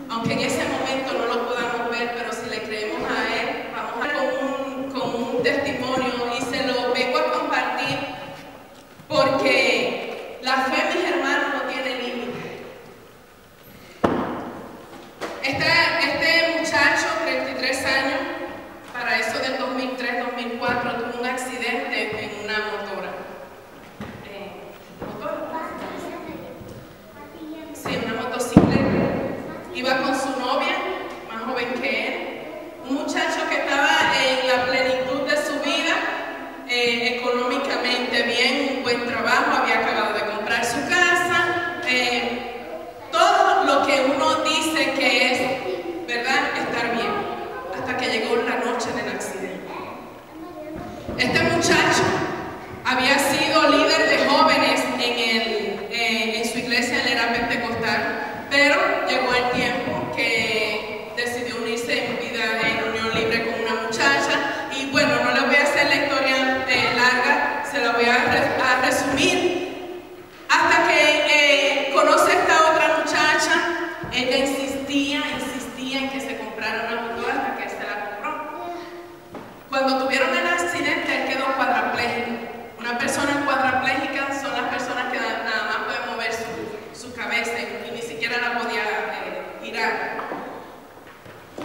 Aunque en ese momento no lo podamos ver, pero si le creemos a Él, vamos a ver con un testimonio, y se lo vengo a compartir porque la fe, mis hermanos, no tiene límite. Este muchacho, 33 años, para eso del 2003-2004, tuvo un accidente en una motora. Sí, una motocicleta. Iba con su novia, más joven que él. Un muchacho que estaba en la plenitud de su vida, económicamente bien, un buen trabajo, había acabado de comprar su casa. Todo lo que uno dice que es, ¿verdad?, estar bien, hasta que llegó la noche del accidente. Este muchacho había sido líder de jóvenes en su iglesia, él era pentecostal, pero llegó el tiempo que decidió unirse en vida en unión libre con una muchacha, y bueno, no les voy a hacer la historia larga, se la voy a resumir, hasta que conoce a esta otra muchacha. Ella insistía en que se comprara una motora, hasta que él se la compró. Cuando tuvieron el accidente, él quedó cuadrapléjico. Una persona cuadraplégica son las personas que nada más pueden mover su cabeza y ni siquiera la podía girar.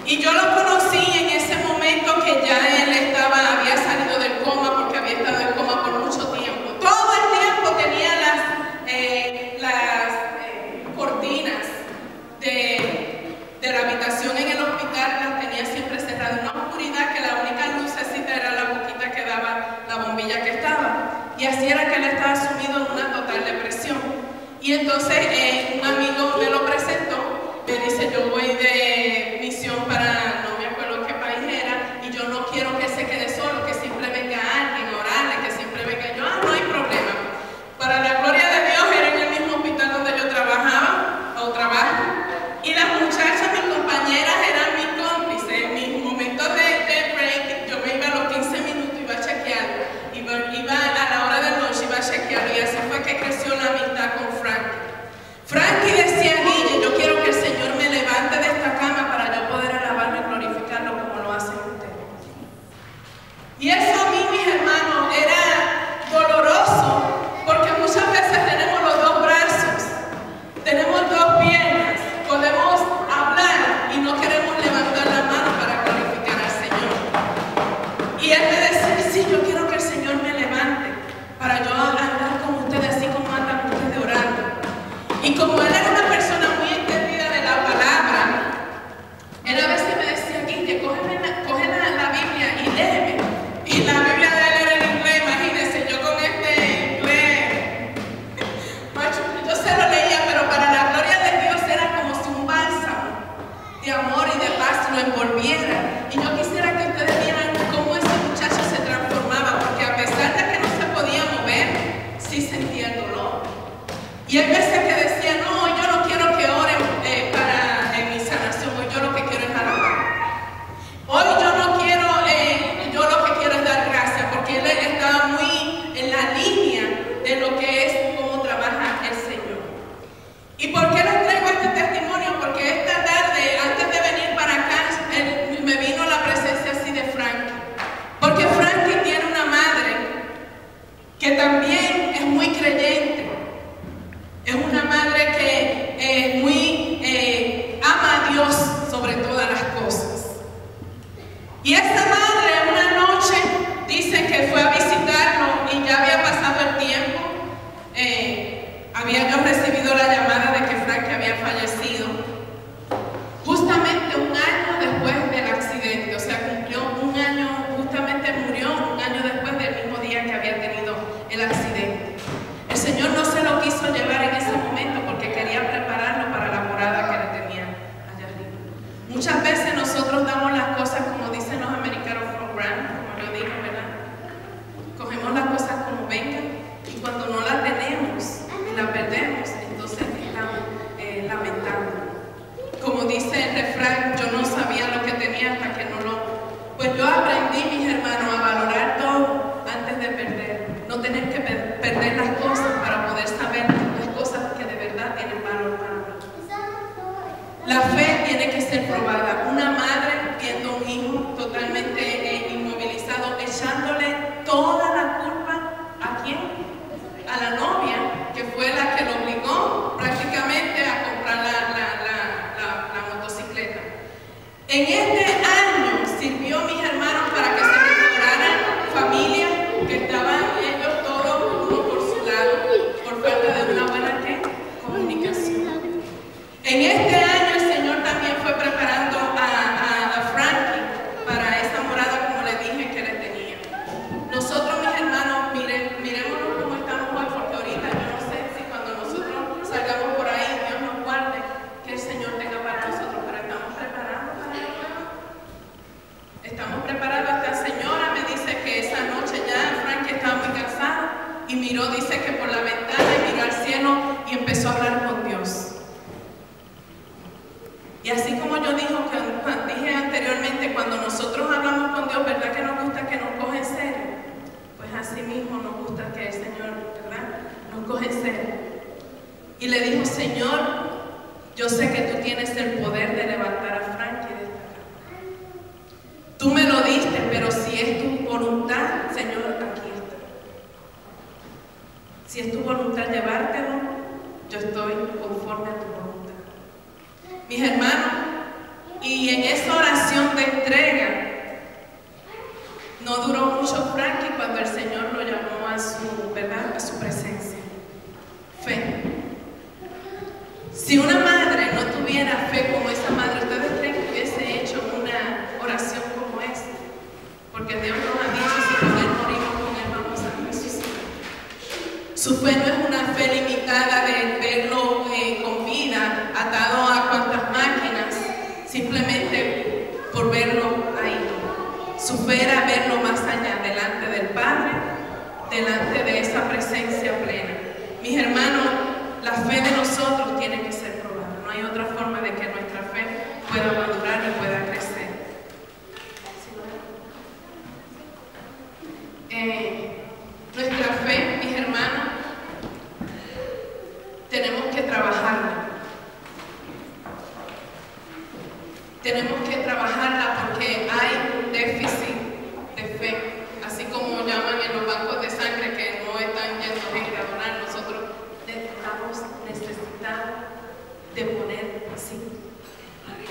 Y yo lo conocí en ese momento que ya él había salido del coma, porque había estado en coma por mucho tiempo. Todo el tiempo tenía las cortinas de la habitación en el hospital, las tenía siempre cerradas, una oscuridad que la única lucecita era la boquita que daba la bombilla que estaba. Y así era que él estaba sumido en una total depresión. Y entonces un amigo me lo presentó, me dice, yo voy de misión para, no me acuerdo qué país era, y yo no quiero que se quede solo, que siempre venga alguien a orarle, que siempre venga yo, no hay problema. Para la gloria de Dios, era en el mismo hospital donde yo trabajaba, o trabajo, y las muchachas, mis compañeras, eran mis cómplices. En mis momentos de break, yo me iba a los 15 minutos, iba a chequear, iba a la hora del lunch, iba a chequear, y así fue que creció la amistad con Frankie. Frankie decía, Guille, yo quiero que el Señor me levante de esta cama para yo poder alabarlo y glorificarlo como lo hacen ustedes. Y eso a mí, mis hermanos, era doloroso, porque muchas veces tenemos los dos brazos, tenemos dos piernas, podemos hablar y no queremos levantar la mano para glorificar al Señor. Y él me decía, sí, yo quiero que el Señor me levante para yo andar con ustedes, así como andan ustedes orando. Y como él era una persona muy entendida de la palabra, él a veces me decía, Guille, coge la Biblia y léeme. Y la Biblia de él era en inglés, imagínense, yo con este inglés, macho, yo se lo leía, pero para la gloria de Dios era como si un bálsamo de amor y de paz lo envolviera. Y yo quisiera que ustedes vieran cómo ese muchacho se transformaba, porque a pesar de que no se podía mover, sí sentía el dolor. Y hay veces que decía, no, yo no quiero que oren para mi sanación, hoy yo lo que quiero es alabar. Hoy yo no quiero, yo lo que quiero es dar gracias, porque él estaba muy en la línea de lo que es cómo trabaja el Señor. ¿Y por qué les traigo este testimonio? Porque esta tarde, antes de venir para acá, me vino la presencia así de Frankie. Porque Frankie tiene una madre que también es muy creyente. Es una madre que ama a Dios sobre todas las cosas. Y esta madre una noche dice que fue a visitarlo y ya había pasado el tiempo. Había yo recibido la llamada de que Frankie había fallecido. Justamente un año después del accidente, o sea, cumplió un año, justamente murió un año después del mismo día que había tenido el accidente. El Señor no se lo quiso llevar en ese momento porque quería prepararlo para la morada que le tenían allá arriba. Muchas veces nosotros damos las cosas como dicen los americanos, for granted, como yo digo, ¿verdad? Cogemos las cosas como vengan y cuando no las tenemos y las perdemos, entonces estamos lamentando. Como dice el refrán, yo no sabía lo que Pues yo aprendí, mis hermanos, a valorar todo antes de perder. No tener que perder las cosas para poder saber las cosas que de verdad tienen valor para mí. La fe tiene que ser probada. Una madre viendo un hijo totalmente inmovilizado, echándole toda la culpa ¿a quién? A la novia, que fue la que lo obligó prácticamente a comprar la motocicleta. En este año sirvió, mis hermanos, para que se restauraran familias que estaban ellos todos uno por su lado, por falta de una buena comunicación. En este año el Señor también fue preparando a Frankie para esa morada, como le dije que le tenía. Nosotros, mis hermanos, miremosnos cómo estamos hoy, porque ahorita yo no sé si cuando nosotros salgamos por ahí, Dios nos guarde, que el Señor tenga para nosotros, pero estamos preparados para el nuevo. Estamos preparados. Esta señora me dice que esa noche ya Frankie estaba muy cansada y miró, dice que por la ventana, y miró al cielo y empezó a hablar con Dios. Y así como yo dije anteriormente, cuando nosotros hablamos con Dios, ¿verdad que nos gusta que nos coge en serio? Pues así mismo nos gusta que el Señor, ¿verdad?, nos coge en serio. Y le dijo: Señor, yo sé que tú tienes el poder de levantar a Frankie de esta cama. Tú me lo diste, pero si es tu voluntad, Señor, aquí está. Si es tu voluntad llevártelo, yo estoy conforme a tu voluntad. Mis hermanos, y en esa oración de entrega, no duró mucho Frankie cuando el Señor lo llamó a su, ¿verdad?, a su presencia. Fe. Si una madre no tuviera fe como esa madre, ¿ustedes creen que hubiese hecho una oración como esta? Porque Dios nos ha dicho: si con Él morimos, con Él vamos a resucitar. Su fe no es una fe limitada de verlo con vida, atado a cuantas máquinas, simplemente por verlo ahí. Su fe era verlo más allá, delante del Padre, delante de esa presencia plena. Mis hermanos, la fe de nosotros tiene que ser probada. No hay otra forma de que nuestra fe pueda madurar y pueda crecer. Nuestra fe, mis hermanos, tenemos que trabajarla. Tenemos que trabajarla porque hay un déficit de fe. Así como llaman en los bancos de sangre que no están yendo gente a donar, nosotros necesitamos de poner así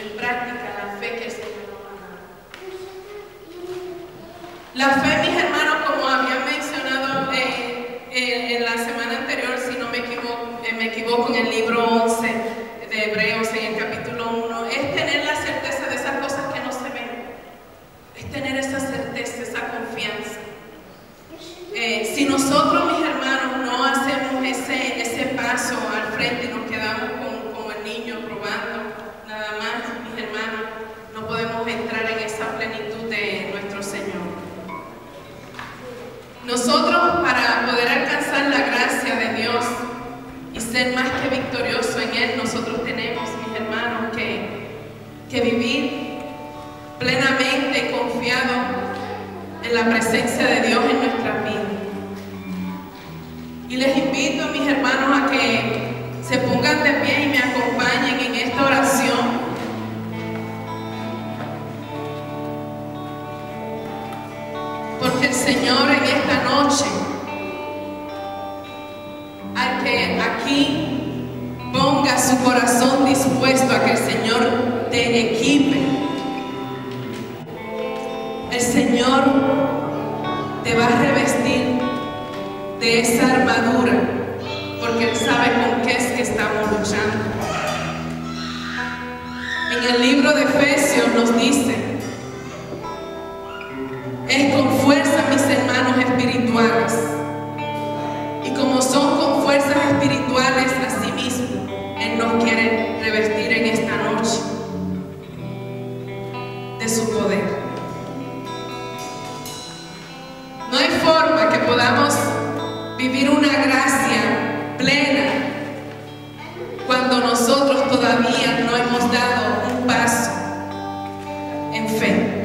en práctica la fe que el Señor nos ha dado. La fe, mis hermanos, como había mencionado en la semana anterior, si no me equivoco, en el libro 11 de Hebreos, en el capítulo 1, es tener la certeza de esas cosas que no se ven. Es tener esa certeza, esa confianza. Si nosotros, mis hermanos, no hacemos ese paso al frente y nos quedamos como el niño probando nada más, mis hermanos, no podemos entrar en esa plenitud de nuestro Señor. Nosotros, para poder alcanzar la gracia de Dios y ser más que victorioso en Él, nosotros tenemos, mis hermanos, que vivir plenamente confiados en la presencia de Dios en nuestras vidas. Y les invito, mis hermanos, a que se pongan de pie y me acompañen en esta oración. Porque el Señor en esta noche, al que aquí ponga su corazón dispuesto a que el Señor te equipe, el Señor te va a revestir de esa armadura, porque Él sabe con qué es que estamos luchando. En el libro de Efesios nos dice: es con fuerza, mis hermanos espirituales, y como son con fuerzas espirituales, así mismo Él nos quiere revestir en esta noche de su poder. No hay forma que podamos vivir una gracia plena cuando nosotros todavía no hemos dado un paso en fe.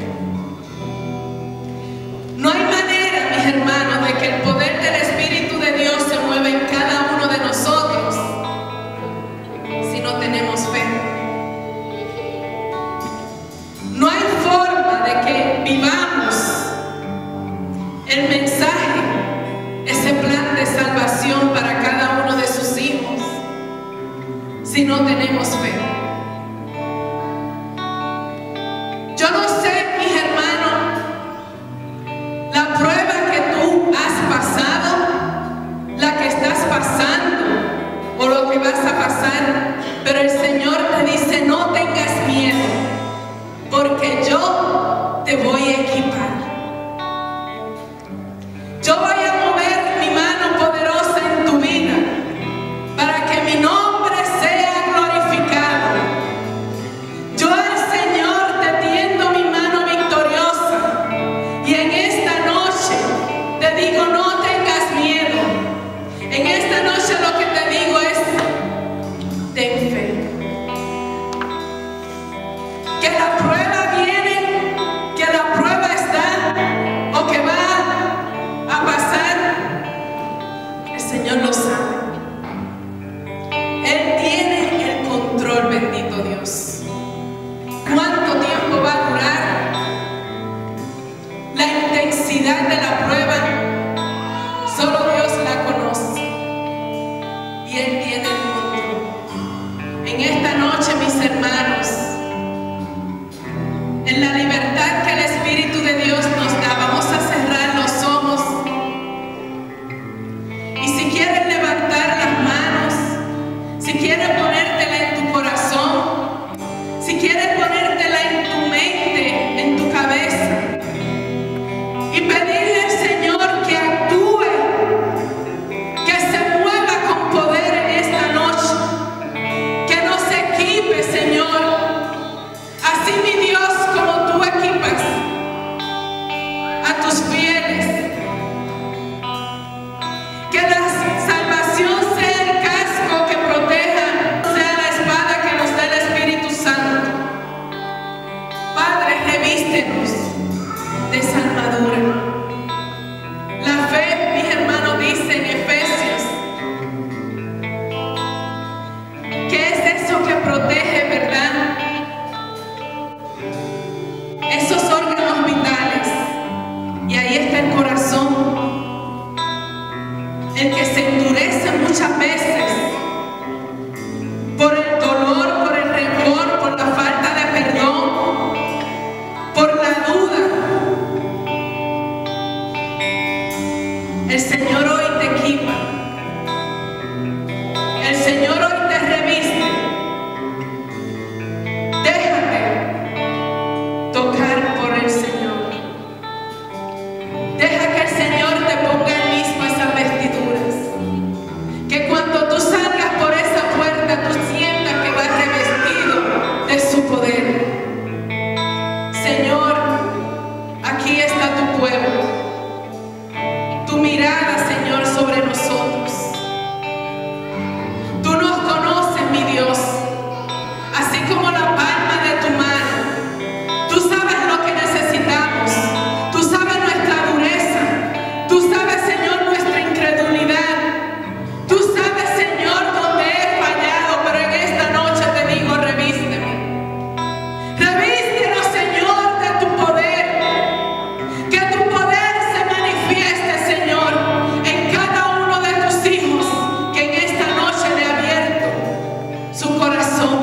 Dios. ¿Cuánto tiempo va a durar? La intensidad de la prueba, solo Dios la conoce. Y Él tiene el control. En esta noche, mis hermanos, en la libertad que el Espíritu de Dios nos da, vamos a cerrar los ojos. Y si quieres levantar las manos, si quieres ponértela en tu corazón, si quieres ponértela en tu mente, en tu cabeza, y pedirle al Señor que actúe, que se mueva con poder en esta noche, que nos equipe, Señor, así mi Dios, como tú equipas a tus fieles. Que la salvación sea el casco que proteja, sea la espada que nos da el Espíritu Santo. Padre, revístenos de esa armadura. La fe, mis hermanos, dice en Efesios, que es eso que protege, ¿verdad? Esos órganos vitales. Y ahí está el corazón, el que se endurece muchas veces por el dolor, por el rencor, por la falta de perdón, por la duda. El Señor hoy te equipa. El Señor hoy te reviste. Déjate tocar por el Señor. Deja que el Señor te ponga él mismo esas vestiduras. Que cuando tú salgas por esa puerta, tú sientas que vas revestido de su poder. Señor, aquí está tu pueblo. Tu mirada, Señor, sobre nosotros. Tú nos conoces, mi Dios, así como la palma de tu mano. Tú sabes lo que necesitamos. Tú sabes nuestra dureza. Tú sabes, Señor, nuestra incredulidad. Tú sabes, Señor, dónde he fallado, pero en esta noche te digo, revísteme. Revístenos, Señor, de tu poder. Que tu poder se manifieste, Señor, en cada uno de tus hijos que en esta noche le ha abierto su corazón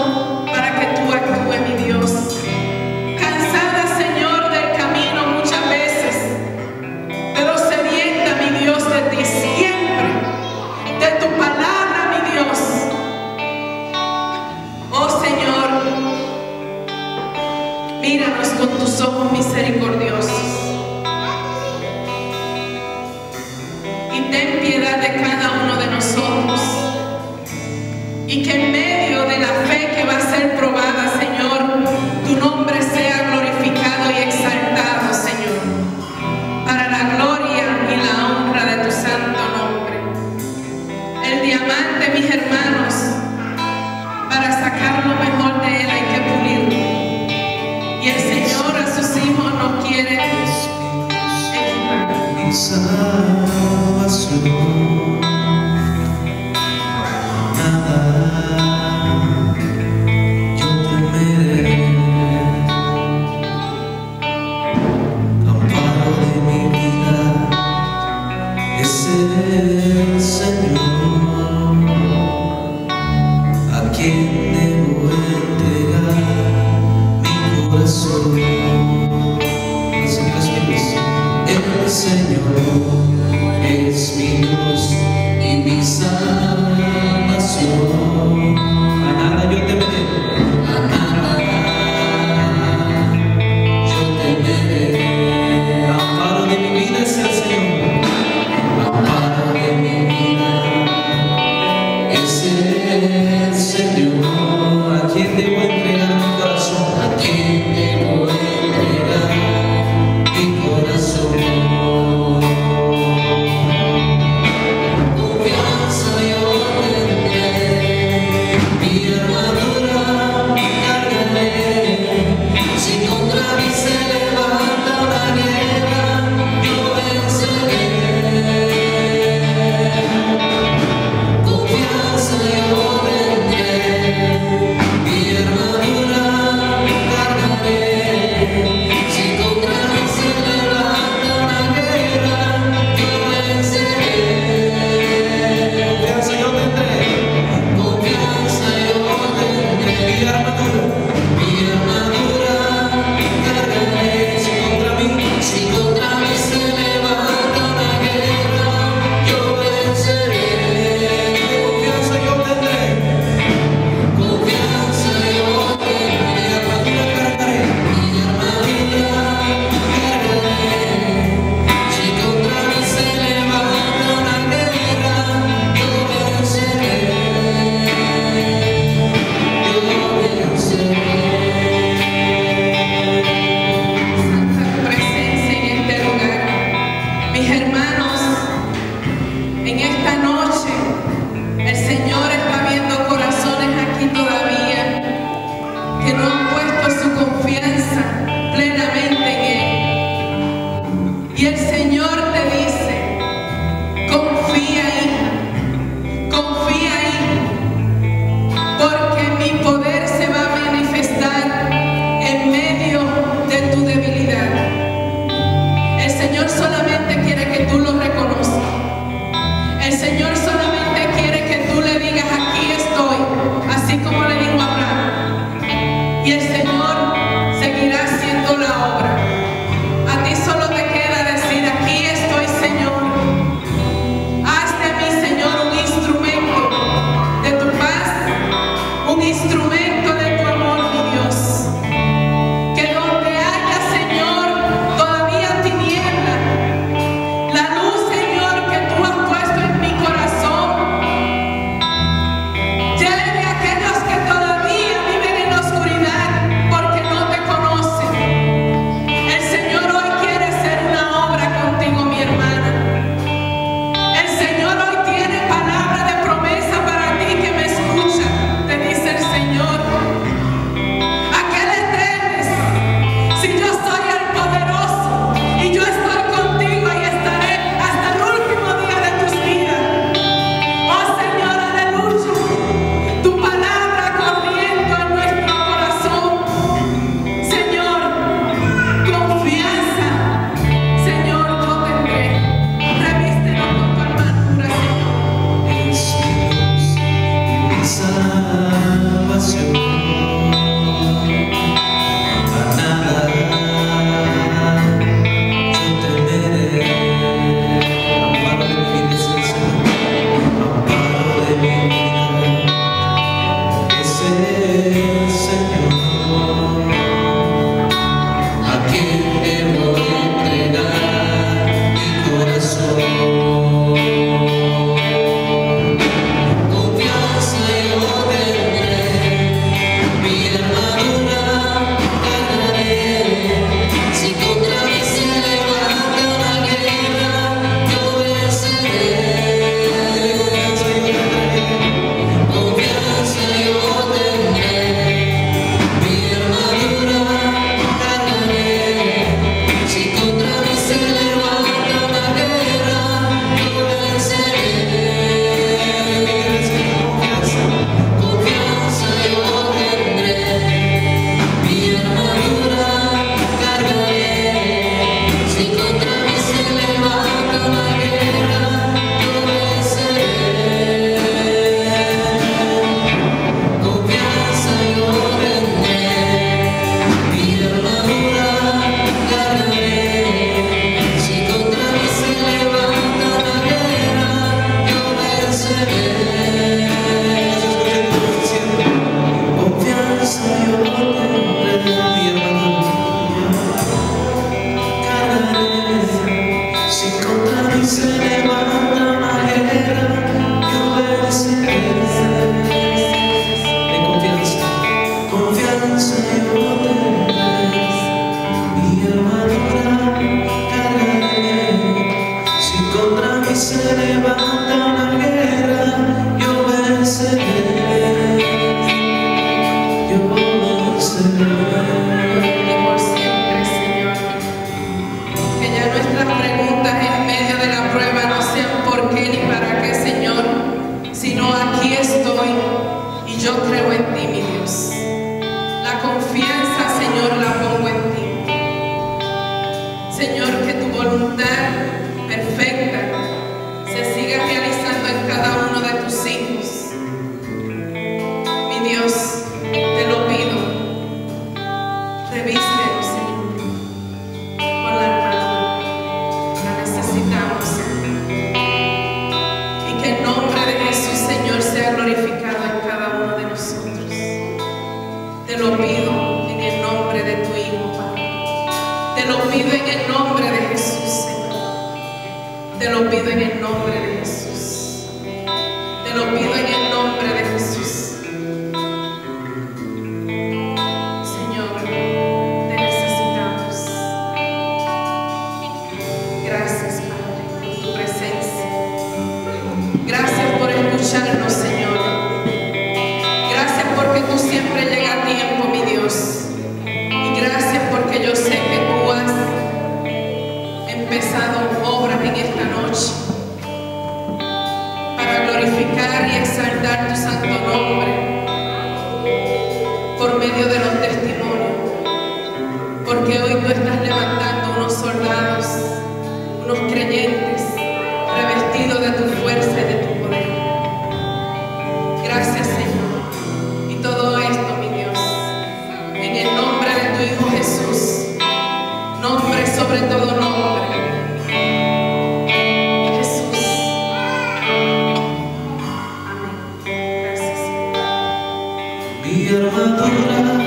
para que tú actúes, mi Dios. Cansada, Señor, del camino muchas veces, pero sedienta, mi Dios, de ti siempre, de tu palabra, mi Dios. Oh Señor, míranos con tus ojos misericordiosos y ten piedad de cada uno de nosotros, y que en medio de la fe que va a ser probada, Señor, tu nombre sea glorificado y exaltado, Señor, para la gloria y la honra de tu santo nombre. El diamante, mis hermanos, para sacar lo mejor de él hay que pulirlo. Y el Señor a sus hijos nos quiere equipar. Mi salvación, nada yo temeré. Amparo de mi vida es el Señor, a quien debo entregar mi corazón. El Señor es mi Dios y mi salvación. A nada yo temeré, a nada yo temeré. Amparo de mi vida es el Señor, amparo de mi vida es el Señor. ¿A quién debo entregar mi corazón? ¿A quién debo entregar mi corazón? Confianza yo tendré, mi armadura cargaré. Si contra mí se levanta una guerra, yo venceré. Confianza yo tendré, mi armadura esperanza yo tendré, mi armadura cargaré. Si contra mí se levanta una guerra, yo venceré, yo venceré. Y por siempre, Señor, que ya nuestras preguntas en medio de la prueba no sean por qué ni para qué, Señor, sino aquí estoy y yo creo en ti, mi Dios. La confianza, Señor, la pongo en ti. Señor, que tu voluntad perfecta se siga realizando en cada uno de tus hijos. Mi Dios, te lo pido. Revístenos, Señor, con la armadura. La necesitamos, Señor. Y que el nombre de Jesús, Señor, sea glorificado en cada uno de nosotros. Te lo pido en el nombre de tu Hijo, Padre. Te lo pido en el nombre de Jesús, Señor. Te lo pido en el nombre de Jesús. Te lo pido en el nombre de Jesús. Señor, te necesitamos. Gracias, Padre, por tu presencia. Gracias por escucharnos, Señor. Gracias porque tú siempre llegas a tiempo, mi Dios. Y gracias porque yo sé que tú has empezado obras en esta noche para glorificar y exaltar tu santo nombre por medio de los testimonios. Porque hoy tú estás levantando unos soldados, unos creyentes revestidos de tu fuerza y de tu poder. Gracias, Señor. Y todo esto, mi Dios, en el nombre de tu Hijo Jesús, nombre sobre todo nombre. Jesús. Amén. Gracias, Señor. Mi armadura